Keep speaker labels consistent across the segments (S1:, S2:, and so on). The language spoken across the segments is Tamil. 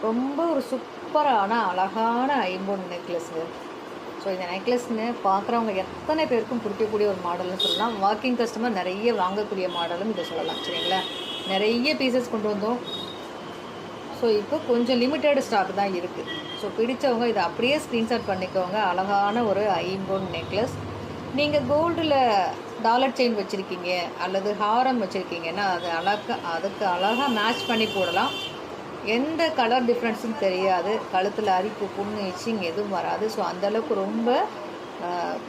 S1: ரொம்ப ஒரு சூப்பரான அழகான ஐம்பொன் நெக்லஸ்ங்க. ஸோ இந்த நெக்லஸ்ன்னு பார்க்குறவங்க எத்தனை பேருக்கும் பிடிக்கக்கூடிய ஒரு மாடல்னு சொல்லலாம். வாக்கிங் கஸ்டமர் நிறைய வாங்கக்கூடிய மாடலும் இதை சொல்லலாம். சரிங்களா, நிறைய பீசஸ் கொண்டு வந்தோம். ஸோ இப்போ கொஞ்சம் லிமிட்டட் ஸ்டாக் தான் இருக்குது. ஸோ பிடித்தவங்க இதை அப்படியே ஸ்க்ரீன்ஷாட் பண்ணிக்கோங்க. அழகான ஒரு ஐம்பொன் நெக்லஸ். நீங்கள் கோல்டில் டாலர் செயின் வச்சுருக்கீங்க அல்லது ஹாரம் வச்சுருக்கீங்கன்னா அதுக்கு அழகாக மேட்ச் பண்ணி போடலாம். எந்த கலர் டிஃப்ரென்ஸும் தெரியாது. கழுத்தில் அரிப்பு, புண்ணு, இச்சிங் எதுவும் வராது. ஸோ அந்தளவுக்கு ரொம்ப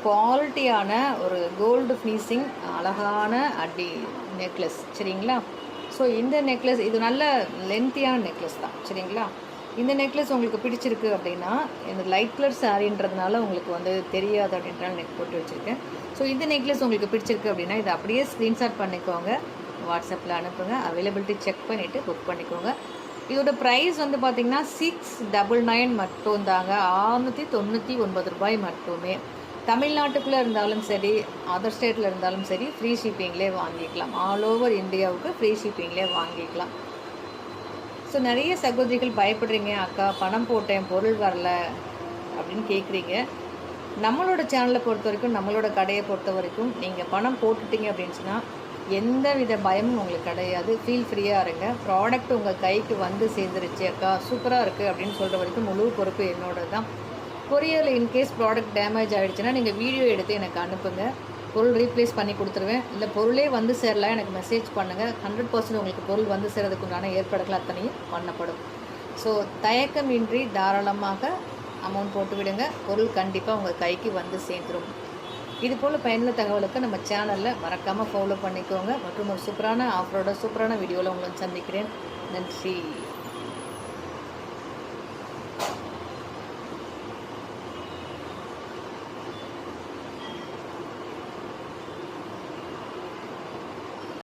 S1: குவாலிட்டியான ஒரு கோல்டு ஃபினிஷிங் அழகான அடி நெக்லஸ். சரிங்களா, ஸோ இந்த நெக்லஸ் இது நல்ல லென்த்தியான நெக்லஸ் தான். சரிங்களா, இந்த நெக்லஸ் உங்களுக்கு பிடிச்சிருக்கு அப்படின்னா, இந்த லைட் கலர் சாரின்றதுனால உங்களுக்கு தெரியாது அப்படின்றனால நெக் போட்டு வச்சுருக்கேன். ஸோ இந்த நெக்லஸ் உங்களுக்கு பிடிச்சிருக்கு அப்படின்னா இதை அப்படியே ஸ்க்ரீன்ஷாட் பண்ணிக்கோங்க, வாட்ஸ்அப்பில் அனுப்புங்க. அவைலபிலிட்டி செக் பண்ணிவிட்டு புக் பண்ணிக்கோங்க. இதோட ப்ரைஸ் பார்த்திங்கன்னா 699 மட்டும் தாங்க. 699 ரூபாய் மட்டுமே. தமிழ்நாட்டுக்குள்ளே இருந்தாலும் சரி, அதர் ஸ்டேட்டில் இருந்தாலும் சரி, ஃப்ரீ ஷிப்பிங்லேயே வாங்கிக்கலாம். ஆல் ஓவர் இந்தியாவுக்கு ஃப்ரீ ஷிப்பிங்லேயே வாங்கிக்கலாம். ஸோ நிறைய சகோதரிகள் பயப்படுறீங்க, அக்கா பணம் போட்டேன் பொருள் வரல அப்படின்னு கேட்குறீங்க. நம்மளோட சேனலை பொறுத்த வரைக்கும், நம்மளோட கடையை பொறுத்த வரைக்கும் நீங்கள் பணம் போட்டுட்டீங்க அப்படின்னு சொன்னால் எந்த வித பயமும் உங்களுக்கு கிடையாது. ஃபீல் ஃப்ரீயாக இருங்க. ப்ராடக்ட் உங்கள் கைக்கு சேர்ந்துருச்சு, அக்கா சூப்பராக இருக்குது அப்படின்னு சொல்கிற வரைக்கும் முழு பொறுப்பு என்னோட தான். கொரியரில் இன்கேஸ் ப்ராடக்ட் டேமேஜ் ஆகிடுச்சுன்னா நீங்கள் வீடியோ எடுத்து எனக்கு அனுப்புங்க. பொருள் ரீப்ளேஸ் பண்ணி கொடுத்துருவேன். இல்லை பொருளே சேரலாம் எனக்கு மெசேஜ் பண்ணுங்கள். 100% உங்களுக்கு பொருள் சேர்கிறதுக்கு உண்டான ஏற்பாடுகள் அத்தனையும் பண்ணப்படும். ஸோ தயக்கமின்றி தாராளமாக அமௌண்ட் போட்டு விடுங்க. பொருள் கண்டிப்பாக உங்கள் கைக்கு சேர்ந்துடும். இதுபோல் பயனுள்ள தகவலுக்கு நம்ம சேனலில் மறக்காமல் ஃபாலோ பண்ணிக்கோங்க. மற்றும் ஒரு சூப்பரான ஆஃபரோட சூப்பரான வீடியோவில் உங்களை சந்திக்கிறேன். நன்றி.